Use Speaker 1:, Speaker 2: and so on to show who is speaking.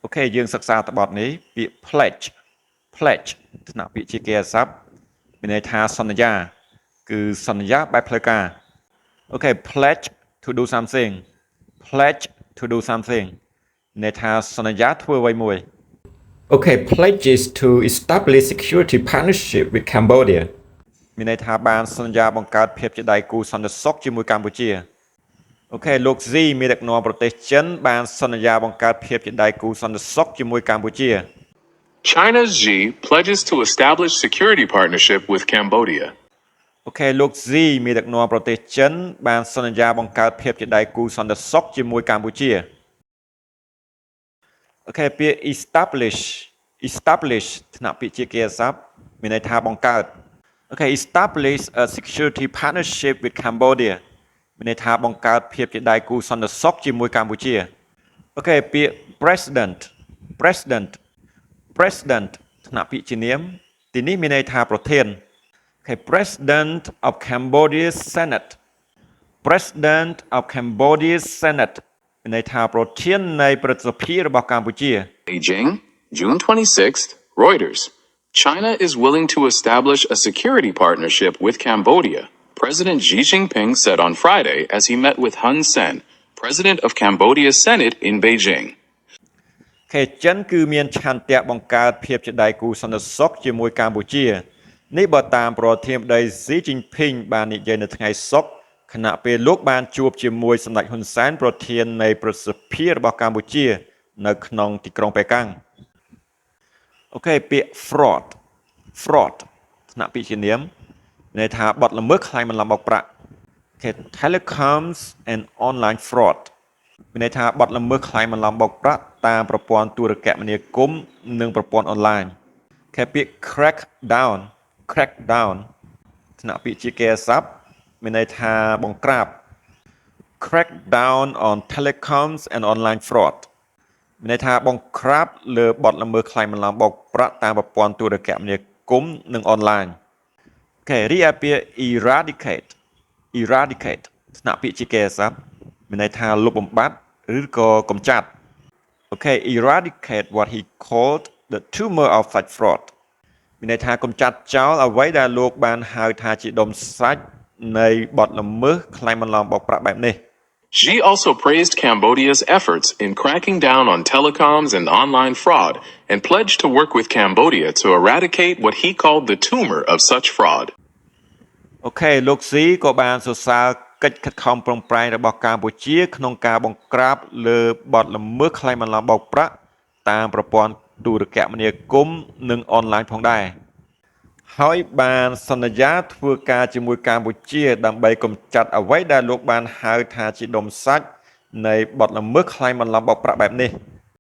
Speaker 1: Ok យើងសិក្សាតបទនេះពាក្យ pledge ថ្នាក់ពាក្យជាគេស័ព្ទមានន័យថាសន្យាគឺសន្យាបែបផ្លូវការ Ok pledge to do something pledge to do something ន័យថាសន្យាធ្វើអ្វីមួយ
Speaker 2: Okay, pledges to establish security partnership with Cambodia.
Speaker 1: មានន័យថាបានសន្យាបង្កើតភាពជាដៃគូសន្តិសុខជាមួយកម្ពុជាអូខេលោក Z មានដឹកនាំប្រទេសចិនបានសន្យាបង្កើតភាពជាដៃគូសន្តិសុខជាមួយកម្ពុជា
Speaker 3: China's Xi pledges to establish security partnership with Cambodia.
Speaker 1: អូខេលោក Z មានដឹកនាំប្រទេសចិនបានសន្យាបង្កើតភាពជាដៃគូសន្តិសុខជាមួយកម្ពុជាអូខេពាក្យ establish ថ្នាក់ពាក្យជាគេស័ព្ទមានន័យថាបង្កើតអូខេ establish a security partnership with Cambodia មានន័យថាបង្កើតភាពជាដៃគូសន្តិសុខជាមួយកម្ពុជាអូខេពាក្យ president ថ្នាក់ពាក្យជានាមទីនេះមានន័យថាប្រធានអូខេ President of Cambodia's Senate មានន័យថាប្រធាននៃព្រឹទ្ធសភារបស់កម្ពុជា
Speaker 3: Beijing, June 26th, Reuters. China is willing to establish a security partnership with Cambodia, President Xi Jinping said on Friday as he met with Hun Sen, President of Cambodia's Senate in Beijing.
Speaker 1: ចិនគឺមានឆន្ទៈបង្កើតភាពជាដៃគូសន្តិសុខជាមួយកម្ពុជានេះបើតាមប្រធានាធិបតី Xi Jinping បាននិយាយនៅថ្ងៃសុក្រខណៈពេលលោកបានជួបជាមួយសម្ដេចហ៊ុនសែនប្រធាននៃព្រឹទ្ធសភារបស់កម្ពុជានៅក្នុងទីក្រុងប៉េកាំងអូខេពាក្យ fraud ថ្នាក់ពាក្យជានាមន័យថាបទល្មើសក្លែងបន្លំបោកប្រាក់អូខេ telecoms and online fraud មានន័យថាបទល្មើសក្លែងបន្លំបោកប្រាក់តាមប្រព័ន្ធទូរគមនាគមន៍និងប្រព័ន្ធអនឡាញអូខេពាក្យ crackdown ថ្នាក់ពាក្យជាគេស័ព្ទមានន័យថាបង្ក្រាប crackdown on telecoms and online fraud មានន័យថាបង្ក្រាបលើបទល្មើសក្លែងបន្លំបោកប្រាក់តាមប្រព័ន្ធទូរគមនាគមន៍និងអនឡាញអូខេរីឯពាក្យ eradicate ថ្នាក់ពាក្យជាគេស័ព្ទមានន័យថាលុបបំបាត់ឬក៏កម្ចាត់អូខេ eradicate what he called the tumor of such fraud មានន័យថាកម្ចាត់ចោលអ្វីដែលលោកបានហៅថាជាដុំសាច់នៃបទល្មើសក្លែងបន្លំបោកប្រាក់បែបនេះ
Speaker 3: Xi also praised Cambodia's efforts in cracking down on telecoms and online fraud and pledged to work with Cambodia to eradicate what he called the tumor of such fraud.
Speaker 1: អូខេលោក ស៊ី ក៏បានសរសើរកិច្ចខិតខំប្រឹងប្រែងរបស់កម្ពុជាក្នុងការបង្ក្រាបលើបទល្មើសក្លែងបន្លំបោកប្រាក់តាមប្រព័ន្ធទូរគមនាគមន៍និងអនឡាញផងដែរហើយបានសន្យាធ្វើការជាមួយកម្ពុជាដើម្បីកម្ចាត់អ្វីដែលលោកបានហៅថាជាដុំសាច់នៃបទល្មើសក្លែងបន្លំបោកប្រាក់បែបនេះ